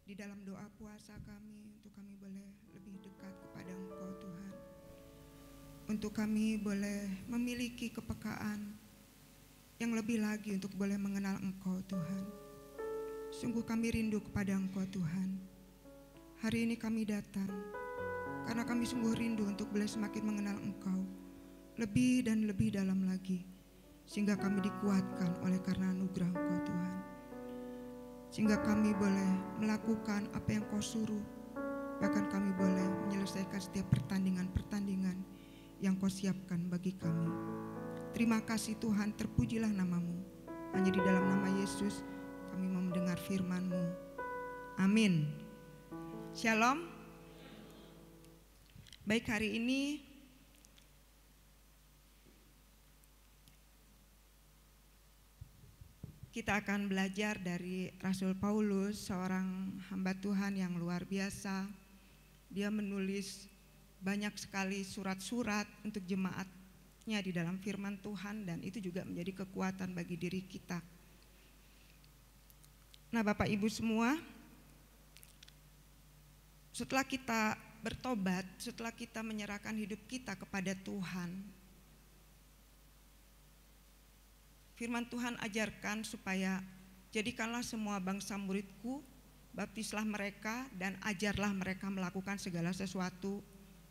di dalam doa puasa kami, untuk kami boleh lebih dekat kepada Engkau Tuhan. Untuk kami boleh memiliki kepekaan yang lebih lagi untuk boleh mengenal Engkau Tuhan. Sungguh kami rindu kepada Engkau Tuhan. Hari ini kami datang karena kami sungguh rindu untuk boleh semakin mengenal Engkau lebih dan lebih dalam lagi, sehingga kami dikuatkan oleh karena anugerah Engkau Tuhan, sehingga kami boleh melakukan apa yang Kau suruh. Bahkan kami boleh menyelesaikan setiap pertandingan-pertandingan yang Kau siapkan bagi kami. Terima kasih Tuhan, terpujilah nama-Mu. Hanya di dalam nama Yesus kami mau mendengar firman-Mu. Amin. Shalom. Baik, hari ini kita akan belajar dari Rasul Paulus, seorang hamba Tuhan yang luar biasa. Dia menulis banyak sekali surat-surat untuk jemaatnya di dalam firman Tuhan, dan itu juga menjadi kekuatan bagi diri kita. Nah, Bapak Ibu semua, setelah kita bertobat, setelah kita menyerahkan hidup kita kepada Tuhan, firman Tuhan ajarkan supaya jadikanlah semua bangsa muridku, baptislah mereka dan ajarlah mereka melakukan segala sesuatu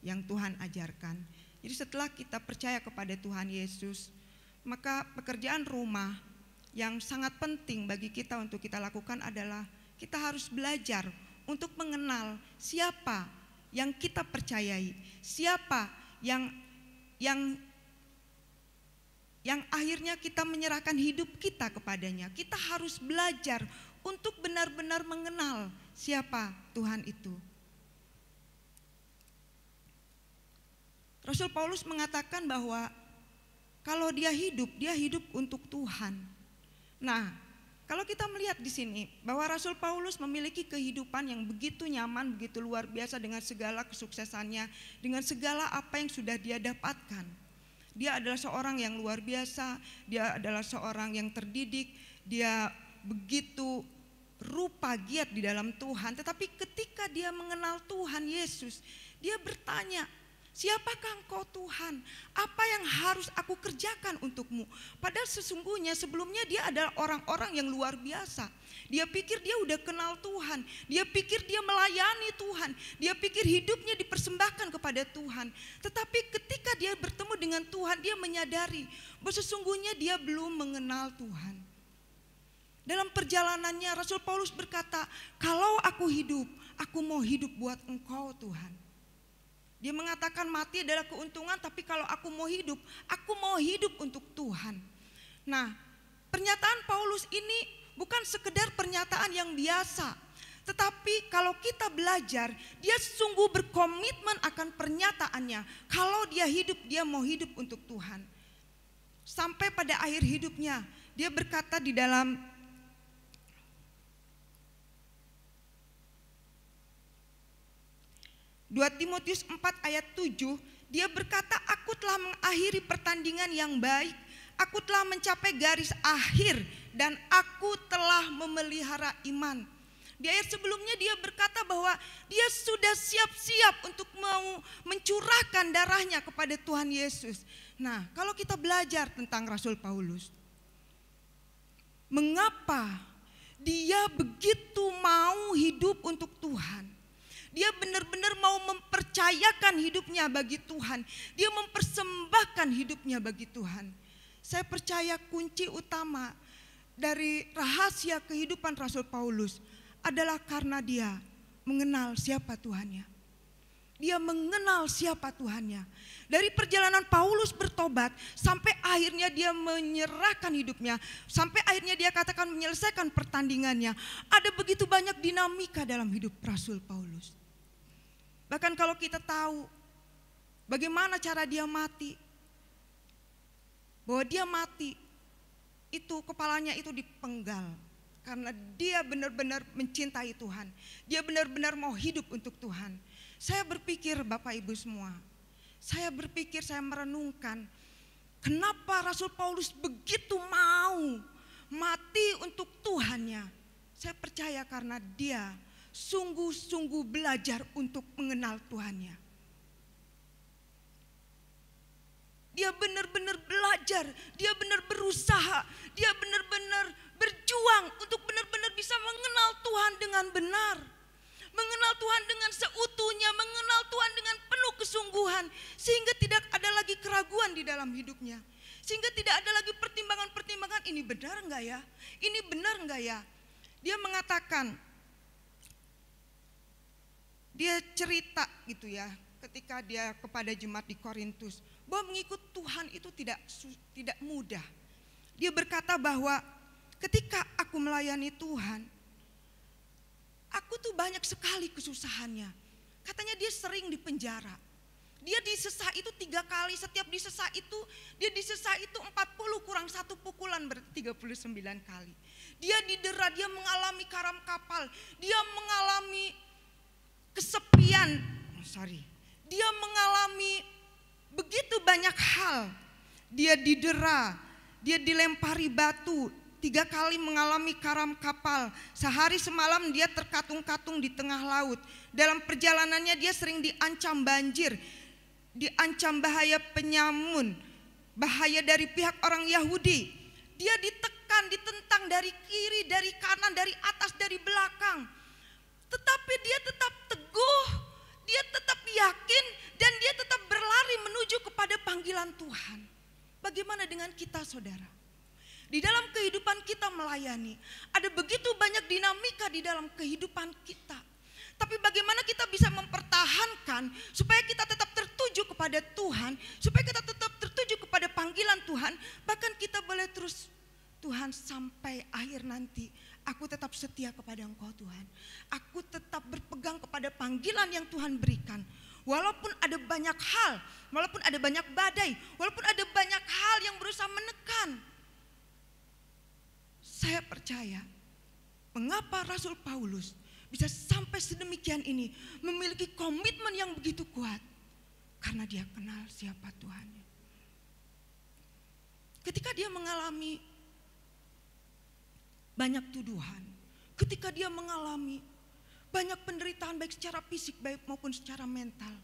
yang Tuhan ajarkan. Jadi setelah kita percaya kepada Tuhan Yesus, maka pekerjaan rumah yang sangat penting bagi kita untuk kita lakukan adalah kita harus belajar untuk mengenal siapa yang kita percayai, siapa yang akhirnya kita menyerahkan hidup kita kepadanya. Kita harus belajar untuk benar-benar mengenal siapa Tuhan itu. Rasul Paulus mengatakan bahwa kalau dia hidup untuk Tuhan. Nah, kalau kita melihat di sini bahwa Rasul Paulus memiliki kehidupan yang begitu nyaman, begitu luar biasa dengan segala kesuksesannya, dengan segala apa yang sudah dia dapatkan. Dia adalah seorang yang luar biasa, dia adalah seorang yang terdidik, dia begitu rupa giat di dalam Tuhan. Tetapi ketika dia mengenal Tuhan Yesus, dia bertanya, siapakah Engkau Tuhan? Apa yang harus aku kerjakan untukmu? Padahal sesungguhnya sebelumnya dia adalah orang-orang yang luar biasa. Dia pikir dia udah kenal Tuhan, dia pikir dia melayani Tuhan, dia pikir hidupnya dipersembahkan kepada Tuhan. Tetapi ketika dia bertemu dengan Tuhan, dia menyadari bahwa sesungguhnya dia belum mengenal Tuhan. Dalam perjalanannya Rasul Paulus berkata, kalau aku hidup, aku mau hidup buat Engkau Tuhan. Dia mengatakan mati adalah keuntungan, tapi kalau aku mau hidup untuk Tuhan. Nah, pernyataan Paulus ini bukan sekedar pernyataan yang biasa, tetapi kalau kita belajar, dia sungguh berkomitmen akan pernyataannya. Kalau dia hidup, dia mau hidup untuk Tuhan. Sampai pada akhir hidupnya, dia berkata di dalam Dua Timotius 4 ayat 7, dia berkata, aku telah mengakhiri pertandingan yang baik, aku telah mencapai garis akhir, dan aku telah memelihara iman. Di ayat sebelumnya dia berkata bahwa dia sudah siap-siap untuk mau mencurahkan darahnya kepada Tuhan Yesus. Nah, kalau kita belajar tentang Rasul Paulus, mengapa dia begitu mau hidup untuk Tuhan? Dia benar-benar mau mempercayakan hidupnya bagi Tuhan. Dia mempersembahkan hidupnya bagi Tuhan. Saya percaya kunci utama dari rahasia kehidupan Rasul Paulus adalah karena dia mengenal siapa Tuhannya. Dia mengenal siapa Tuhannya. Dari perjalanan Paulus bertobat sampai akhirnya dia menyerahkan hidupnya, sampai akhirnya dia katakan menyelesaikan pertandingannya. Ada begitu banyak dinamika dalam hidup Rasul Paulus. Bahkan kalau kita tahu bagaimana cara dia mati, bahwa dia mati itu kepalanya itu dipenggal karena dia benar-benar mencintai Tuhan. Dia benar-benar mau hidup untuk Tuhan. Saya berpikir Bapak Ibu semua, saya merenungkan kenapa Rasul Paulus begitu mau mati untuk Tuhannya. Saya percaya karena dia sungguh-sungguh belajar untuk mengenal Tuhannya. Dia benar-benar belajar, dia benar berusaha, dia benar-benar berjuang untuk benar-benar bisa mengenal Tuhan dengan benar. Mengenal Tuhan dengan seutuhnya, mengenal Tuhan dengan penuh kesungguhan. Sehingga tidak ada lagi keraguan di dalam hidupnya. Sehingga tidak ada lagi pertimbangan-pertimbangan, ini benar enggak ya? Ini benar enggak ya? Dia mengatakan, dia cerita gitu ya, ketika dia kepada jemaat di Korintus, bahwa mengikut Tuhan itu tidak mudah. Dia berkata bahwa ketika aku melayani Tuhan, aku tuh banyak sekali kesusahannya. Katanya dia sering dipenjara. Dia disesah itu 3 kali, setiap disesah itu, dia disesah itu 40 kurang 1 pukulan berarti 39 kali. Dia didera, dia mengalami karam kapal, dia mengalami kesepian, dia mengalami begitu banyak hal. Dia didera, dia dilempari batu, 3 kali mengalami karam kapal. Sehari semalam dia terkatung-katung di tengah laut. Dalam perjalanannya dia sering diancam banjir, diancam bahaya penyamun, bahaya dari pihak orang Yahudi. Dia ditekan, ditentang dari kiri, dari kanan, dari atas, dari belakang. Tetapi dia tetap teguh, dia tetap yakin, dan dia tetap berlari menuju kepada panggilan Tuhan. Bagaimana dengan kita, saudara? Di dalam kehidupan kita melayani, ada begitu banyak dinamika di dalam kehidupan kita. Tapi bagaimana kita bisa mempertahankan supaya kita tetap tertuju kepada Tuhan, supaya kita tetap tertuju kepada panggilan Tuhan, bahkan kita boleh terus, Tuhan sampai akhir nanti aku tetap setia kepada Engkau Tuhan. Aku tetap berpegang kepada panggilan yang Tuhan berikan. Walaupun ada banyak hal, walaupun ada banyak badai, walaupun ada banyak hal yang berusaha menekan. Saya percaya mengapa Rasul Paulus bisa sampai sedemikian ini, memiliki komitmen yang begitu kuat, karena dia kenal siapa Tuhannya. Ketika dia mengalami banyak tuduhan, ketika dia mengalami banyak penderitaan baik secara fisik baik maupun secara mental,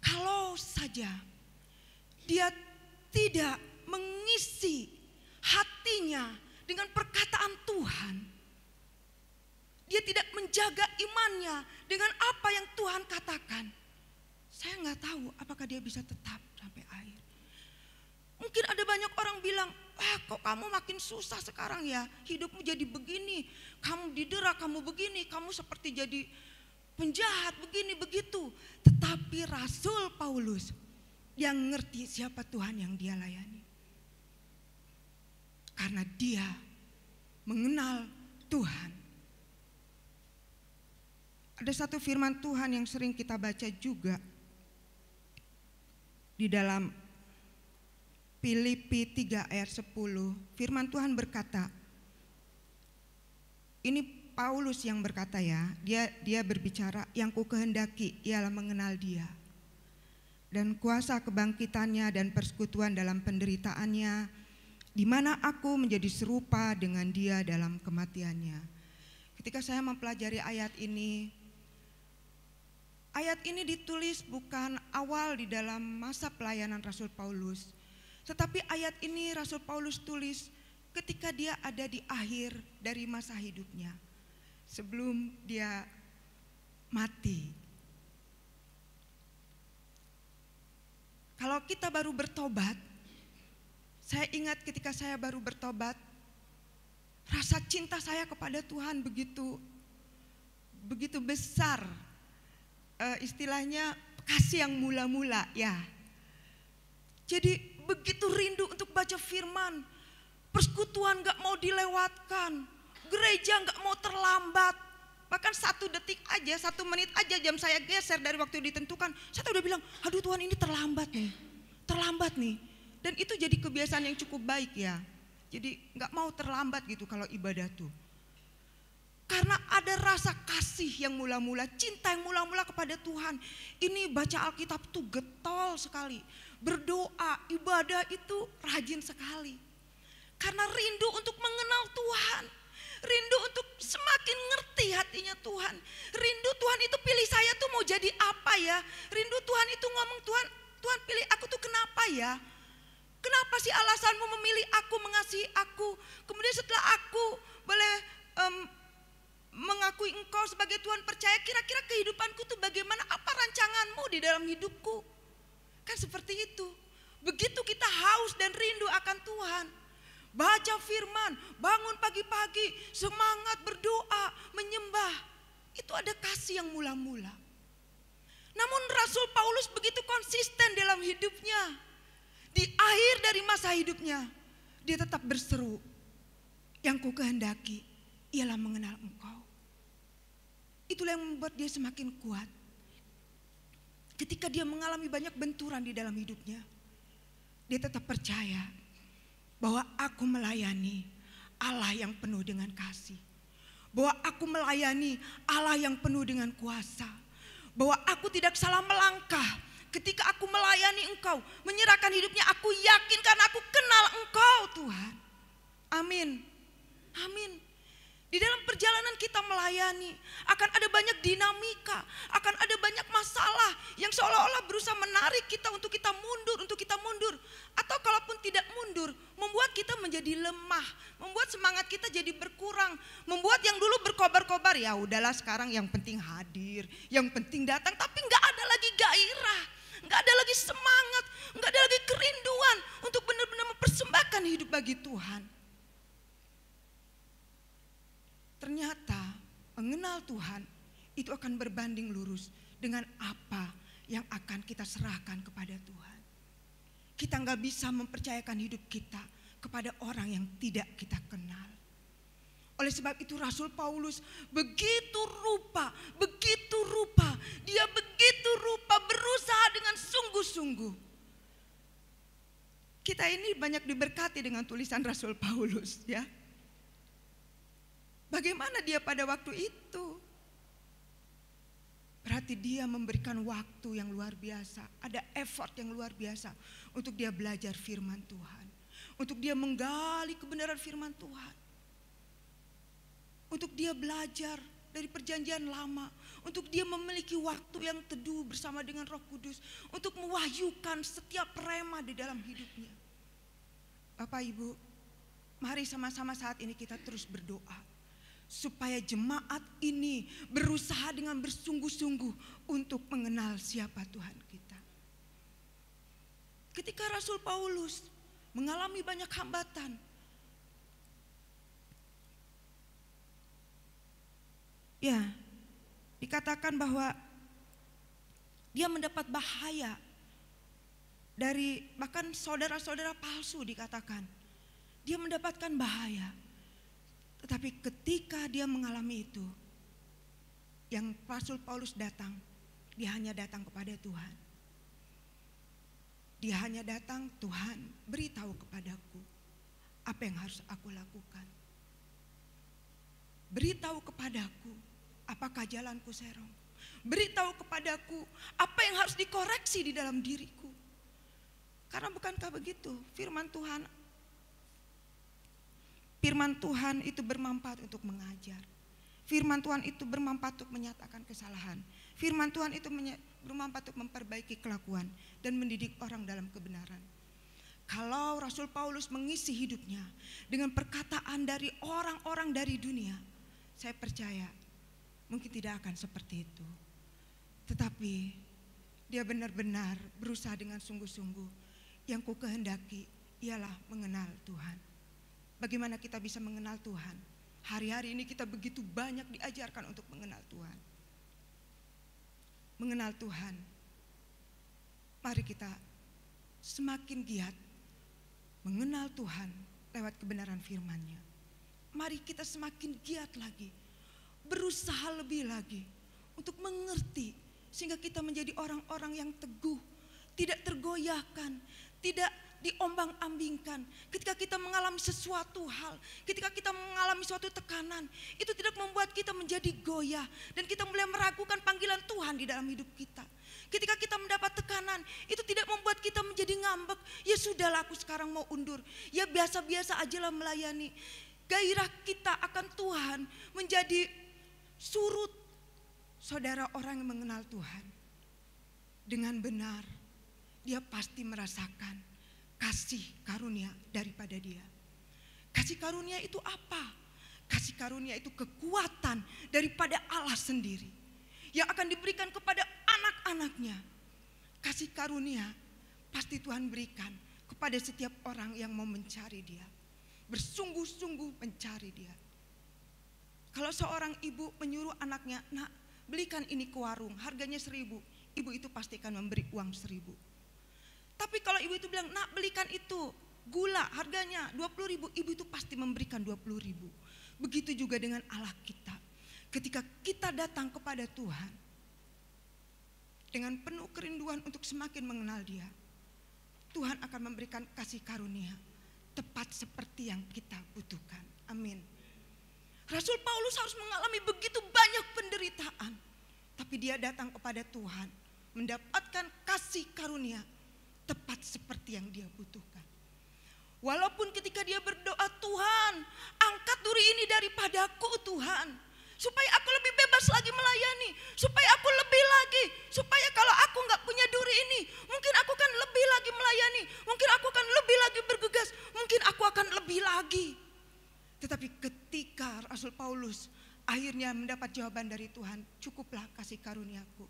kalau saja dia tidak mengisi hatinya dengan perkataan Tuhan, dia tidak menjaga imannya dengan apa yang Tuhan katakan, saya nggak tahu apakah dia bisa tetap sampai akhir. Mungkin ada banyak orang bilang, kok kamu makin susah sekarang ya, hidupmu jadi begini, kamu didera, kamu begini, kamu seperti jadi penjahat begini begitu. Tetapi Rasul Paulus yang ngerti siapa Tuhan yang dia layani, karena dia mengenal Tuhan. Ada satu firman Tuhan yang sering kita baca juga di dalam Filipi 3 ayat 10. Firman Tuhan berkata, ini Paulus yang berkata ya, dia berbicara, yang ku kehendaki ialah mengenal dia dan kuasa kebangkitannya dan persekutuan dalam penderitaannya, di mana aku menjadi serupa dengan dia dalam kematiannya. Ketika saya mempelajari ayat ini ditulis bukan awal di dalam masa pelayanan Rasul Paulus, tetapi ayat ini Rasul Paulus tulis ketika dia ada di akhir dari masa hidupnya, sebelum dia mati. Kalau kita baru bertobat, saya ingat ketika saya baru bertobat, rasa cinta saya kepada Tuhan begitu besar. Istilahnya kasih yang mula-mula ya. Jadi begitu rindu untuk baca firman, persekutuan gak mau dilewatkan, gereja gak mau terlambat. Bahkan 1 detik aja, 1 menit aja jam saya geser dari waktu ditentukan, saya udah bilang, aduh Tuhan ini terlambat nih. Dan itu jadi kebiasaan yang cukup baik ya. Jadi gak mau terlambat gitu kalau ibadah tuh. Karena ada rasa kasih yang mula-mula, cinta yang mula-mula kepada Tuhan. Ini baca Alkitab tuh getol sekali. Berdoa, ibadah itu rajin sekali. Karena rindu untuk mengenal Tuhan. Rindu untuk semakin ngerti isi hatinya Tuhan. Rindu Tuhan itu pilih saya tuh mau jadi apa ya? Rindu Tuhan itu ngomong, Tuhan pilih aku tuh kenapa ya? Kenapa sih alasanmu memilih aku, mengasihi aku? Kemudian setelah aku boleh mengakui engkau sebagai Tuhan, percaya, kira-kira kehidupanku tuh bagaimana? Apa rancanganmu di dalam hidupku? Kan seperti itu. Begitu kita haus dan rindu akan Tuhan, baca firman, bangun pagi-pagi, semangat berdoa, menyembah, itu ada kasih yang mula-mula. Namun Rasul Paulus begitu konsisten dalam hidupnya. Di akhir dari masa hidupnya, dia tetap berseru, yang ku kehendaki ialah mengenal engkau. Itulah yang membuat dia semakin kuat. Ketika dia mengalami banyak benturan di dalam hidupnya, dia tetap percaya bahwa aku melayani Allah yang penuh dengan kasih. Bahwa aku melayani Allah yang penuh dengan kuasa. Bahwa aku tidak salah melangkah ketika aku melayani engkau. Menyerahkan hidupnya, aku yakin karena aku kenal engkau Tuhan. Amin. Amin. Di dalam perjalanan kita melayani akan ada banyak dinamika, akan ada banyak masalah yang seolah-olah berusaha menarik kita untuk kita mundur. Atau kalaupun tidak mundur, membuat kita menjadi lemah, membuat semangat kita jadi berkurang, membuat yang dulu berkobar-kobar, ya udahlah sekarang yang penting hadir, yang penting datang, tapi nggak ada lagi gairah, nggak ada lagi semangat, nggak ada lagi kerinduan untuk benar-benar mempersembahkan hidup bagi Tuhan. Ternyata mengenal Tuhan itu akan berbanding lurus dengan apa yang akan kita serahkan kepada Tuhan. Kita nggak bisa mempercayakan hidup kita kepada orang yang tidak kita kenal. Oleh sebab itu Rasul Paulus begitu rupa, dia begitu rupa berusaha dengan sungguh-sungguh. Kita ini banyak diberkati dengan tulisan Rasul Paulus ya. Bagaimana dia pada waktu itu? Berarti dia memberikan waktu yang luar biasa, ada effort yang luar biasa untuk dia belajar firman Tuhan, untuk dia menggali kebenaran firman Tuhan, untuk dia belajar dari perjanjian lama, untuk dia memiliki waktu yang teduh bersama dengan Roh Kudus, untuk mewahyukan setiap rema di dalam hidupnya. Bapak Ibu, mari sama-sama saat ini kita terus berdoa supaya jemaat ini berusaha dengan bersungguh-sungguh untuk mengenal siapa Tuhan kita. Ketika Rasul Paulus mengalami banyak hambatan, ya, dikatakan bahwa dia mendapat bahaya dari bahkan saudara-saudara palsu dikatakan. Dia mendapatkan bahaya. Tetapi ketika dia mengalami itu, yang Rasul Paulus datang, dia hanya datang kepada Tuhan. Dia hanya datang, Tuhan beritahu kepadaku apa yang harus aku lakukan. Beritahu kepadaku apakah jalanku serong. Beritahu kepadaku apa yang harus dikoreksi di dalam diriku. Karena bukankah begitu firman Tuhan itu bermanfaat untuk mengajar. Firman Tuhan itu bermanfaat untuk menyatakan kesalahan. Firman Tuhan itu bermanfaat untuk memperbaiki kelakuan dan mendidik orang dalam kebenaran. Kalau Rasul Paulus mengisi hidupnya dengan perkataan dari orang-orang dari dunia, saya percaya mungkin tidak akan seperti itu. Tetapi dia benar-benar berusaha dengan sungguh-sungguh. Yang ku kehendaki ialah mengenal Tuhan. Bagaimana kita bisa mengenal Tuhan? Hari-hari ini kita begitu banyak diajarkan untuk mengenal Tuhan. Mengenal Tuhan. Mari kita semakin giat mengenal Tuhan lewat kebenaran firman-Nya. Mari kita semakin giat lagi, berusaha lebih lagi untuk mengerti sehingga kita menjadi orang-orang yang teguh, tidak tergoyahkan, tidak diombang-ambingkan. Ketika kita mengalami sesuatu hal, ketika kita mengalami suatu tekanan, itu tidak membuat kita menjadi goyah dan kita mulai meragukan panggilan Tuhan di dalam hidup kita. Ketika kita mendapat tekanan, itu tidak membuat kita menjadi ngambek. Ya sudahlah, aku sekarang mau undur. Ya biasa-biasa aja lah melayani. Gairah kita akan Tuhan menjadi surut. Saudara, orang yang mengenal Tuhan dengan benar, dia pasti merasakan kasih karunia daripada Dia. Kasih karunia itu apa? Kasih karunia itu kekuatan daripada Allah sendiri yang akan diberikan kepada anak-anaknya. Kasih karunia pasti Tuhan berikan kepada setiap orang yang mau mencari Dia, bersungguh-sungguh mencari Dia. Kalau seorang ibu menyuruh anaknya, nak belikan ini ke warung, harganya 1.000, ibu itu pasti akan memberi uang 1.000. Tapi kalau ibu itu bilang, nak belikan itu gula, harganya 20.000, ibu itu pasti memberikan 20.000. Begitu juga dengan Allah kita. Ketika kita datang kepada Tuhan dengan penuh kerinduan untuk semakin mengenal Dia, Tuhan akan memberikan kasih karunia tepat seperti yang kita butuhkan. Amin. Rasul Paulus harus mengalami begitu banyak penderitaan, tapi dia datang kepada Tuhan mendapatkan kasih karunia tepat seperti yang dia butuhkan. Walaupun ketika dia berdoa, Tuhan angkat duri ini daripadaku Tuhan, supaya aku lebih bebas lagi melayani, supaya aku lebih lagi, supaya kalau aku gak punya duri ini, mungkin aku akan lebih lagi melayani, mungkin aku akan lebih lagi bergegas, mungkin aku akan lebih lagi. Tetapi ketika Rasul Paulus akhirnya mendapat jawaban dari Tuhan, cukuplah kasih karuniaku.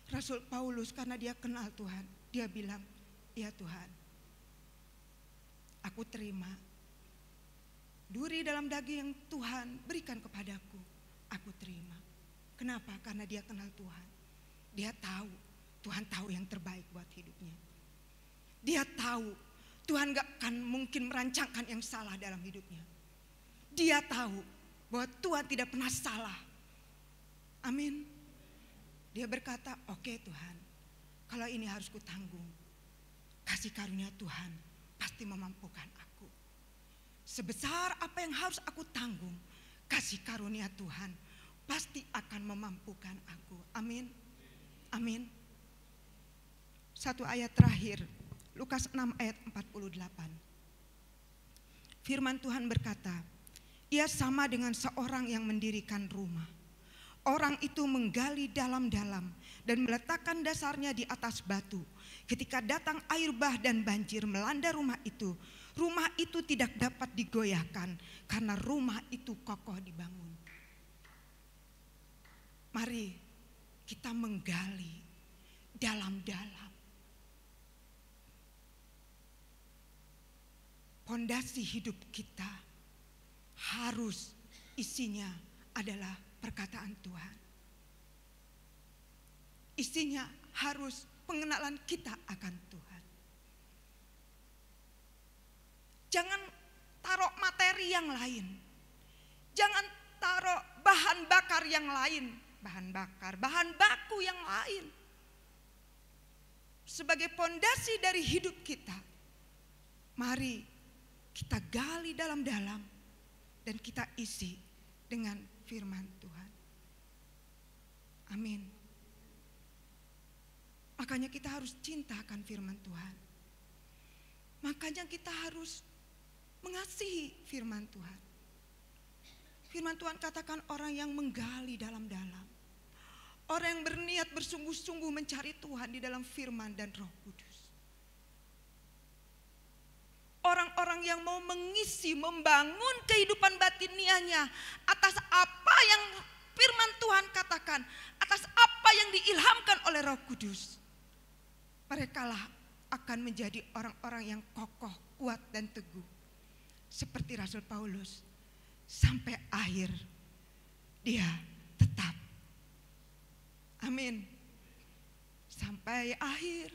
Rasul Paulus karena dia kenal Tuhan, dia bilang, ya Tuhan, aku terima duri dalam daging yang Tuhan berikan kepadaku, aku terima. Kenapa? Karena dia kenal Tuhan. Dia tahu, Tuhan tahu yang terbaik buat hidupnya. Dia tahu, Tuhan gak akan mungkin merancangkan yang salah dalam hidupnya. Dia tahu bahwa Tuhan tidak pernah salah. Amin. Dia berkata, oke Tuhan, kalau ini harus kutanggung, kasih karunia Tuhan pasti memampukan aku. Sebesar apa yang harus aku tanggung, kasih karunia Tuhan pasti akan memampukan aku. Amin. Amin. Satu ayat terakhir, Lukas 6 ayat 48. Firman Tuhan berkata, ia sama dengan seorang yang mendirikan rumah. Orang itu menggali dalam-dalam dan meletakkan dasarnya di atas batu. Ketika datang air bah dan banjir melanda rumah itu tidak dapat digoyahkan karena rumah itu kokoh dibangun. Mari kita menggali dalam-dalam. Pondasi hidup kita harus isinya adalah perkataan Tuhan. Isinya harus pengenalan kita akan Tuhan. Jangan taruh materi yang lain. Jangan taruh bahan bakar yang lain. Bahan baku yang lain. Sebagai pondasi dari hidup kita, mari kita gali dalam-dalam dan kita isi dengan firman Tuhan. Amin. Makanya kita harus cintakan firman Tuhan. Makanya kita harus mengasihi firman Tuhan. Firman Tuhan katakan orang yang menggali dalam-dalam. Orang yang berniat bersungguh-sungguh mencari Tuhan di dalam firman dan Roh Kudus. Orang-orang yang mau mengisi, membangun kehidupan batiniahnya atas apa yang firman Tuhan katakan, atas apa yang diilhamkan oleh Roh Kudus. Merekalah akan menjadi orang-orang yang kokoh, kuat dan teguh. Seperti Rasul Paulus, sampai akhir dia tetap. Amin. Sampai akhir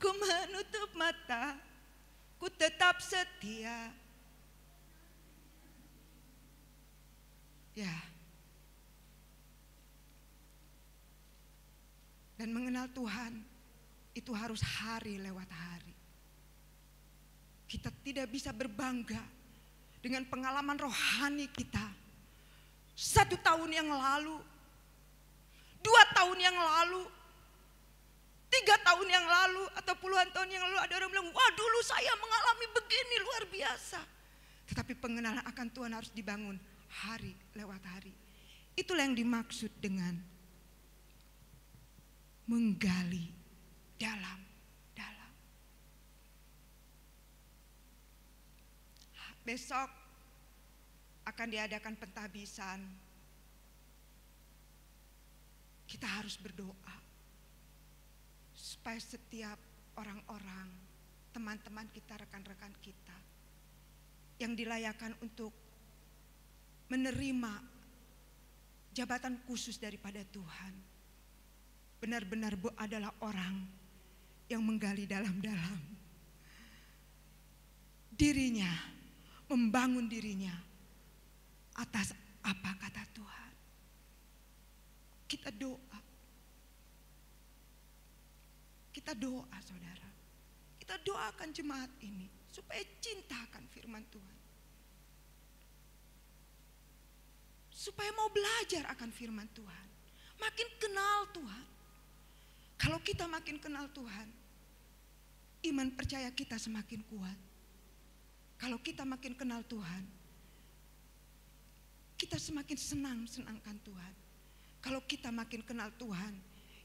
ku menutup mata, ku tetap setia. Ya. Dan mengenal Tuhan itu harus hari lewat hari. Kita tidak bisa berbangga dengan pengalaman rohani kita 1 tahun yang lalu, 2 tahun yang lalu, 3 tahun yang lalu, atau puluhan tahun yang lalu. Ada orang bilang, wah dulu saya mengalami begini, luar biasa. Tetapi pengenalan akan Tuhan harus dibangun hari lewat hari. Itulah yang dimaksud dengan menggali dalam-dalam. Besok akan diadakan pentabisan. Kita harus berdoa supaya setiap orang-orang, teman-teman kita, rekan-rekan kita yang dilayakan untuk menerima jabatan khusus daripada Tuhan, benar-benar adalah orang yang menggali dalam-dalam dirinya, membangun dirinya atas apa kata Tuhan. Kita doa. Kita doa, saudara. Kita doakan jemaat ini supaya cinta akan firman Tuhan. Supaya mau belajar akan firman Tuhan. Makin kenal Tuhan. Kalau kita makin kenal Tuhan, iman percaya kita semakin kuat. Kalau kita makin kenal Tuhan, kita semakin senangkan Tuhan. Kalau kita makin kenal Tuhan,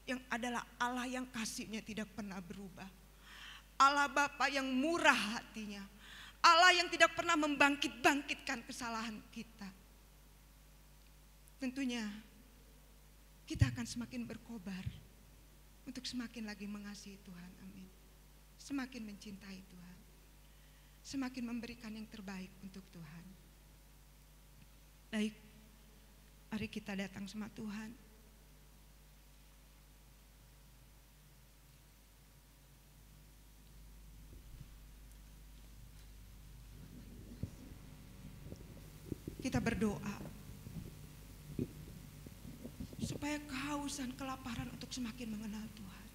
yang adalah Allah yang kasih-Nya tidak pernah berubah. Allah Bapa yang murah hatinya. Allah yang tidak pernah membangkit-bangkitkan kesalahan kita. Tentunya kita akan semakin berkobar untuk semakin lagi mengasihi Tuhan. Amin. Semakin mencintai Tuhan. Semakin memberikan yang terbaik untuk Tuhan. Baik, mari kita datang sama Tuhan. Kita berdoa supaya kehausan, kelaparan untuk semakin mengenal Tuhan.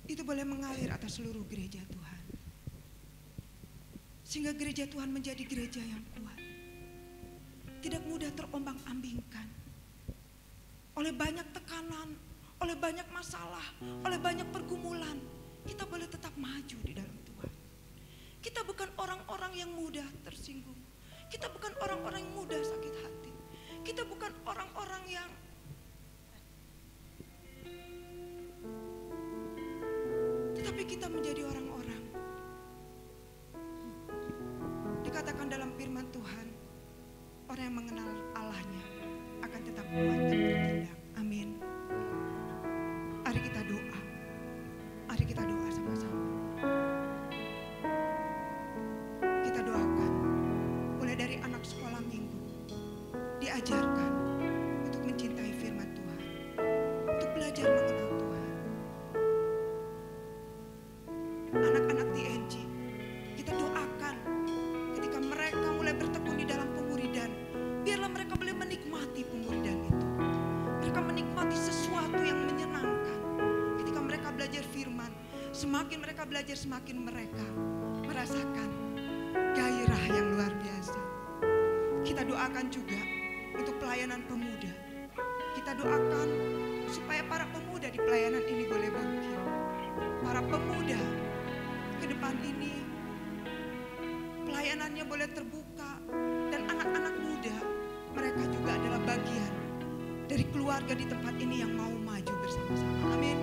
Itu boleh mengalir atas seluruh gereja Tuhan. Sehingga gereja Tuhan menjadi gereja yang kuat. Tidak mudah terombang-ambingkan oleh banyak tekanan, oleh banyak masalah, oleh banyak pergumulan. Kita boleh tetap maju di dalam Tuhan. Kita bukan orang-orang yang mudah tersinggung. Kita bukan orang-orang yang mudah sakit hati. Kita bukan orang-orang yang tetapi kita menjadi orang-orang. Dikatakan dalam firman Tuhan, orang yang mengenal Allahnya akan tetap kuat dan bertindak. Amin. Mari kita doa. Mari kita doa sama-sama. Kita doakan mulai dari anak sekolah minggu, diajarkan untuk mencintai firman Tuhan, untuk belajar mengenal Tuhan. Anak-anak TNG, kita doakan ketika mereka mulai bertekun di dalam pemuridan, biarlah mereka boleh menikmati pemuridan itu. Mereka menikmati sesuatu yang menyenangkan. Ketika mereka belajar firman, semakin mereka belajar, semakin mereka merasakan gairah yang luar biasa. Kita doakan juga untuk pelayanan pemuda. Kita doakan supaya para pemuda di pelayanan ini boleh bangkit. Para pemuda ke depan ini pelayanannya boleh terbuka, dan anak-anak muda mereka juga adalah bagian dari keluarga di tempat ini yang mau maju bersama-sama. Amin.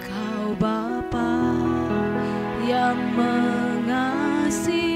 Kau Bapa yang mengasihi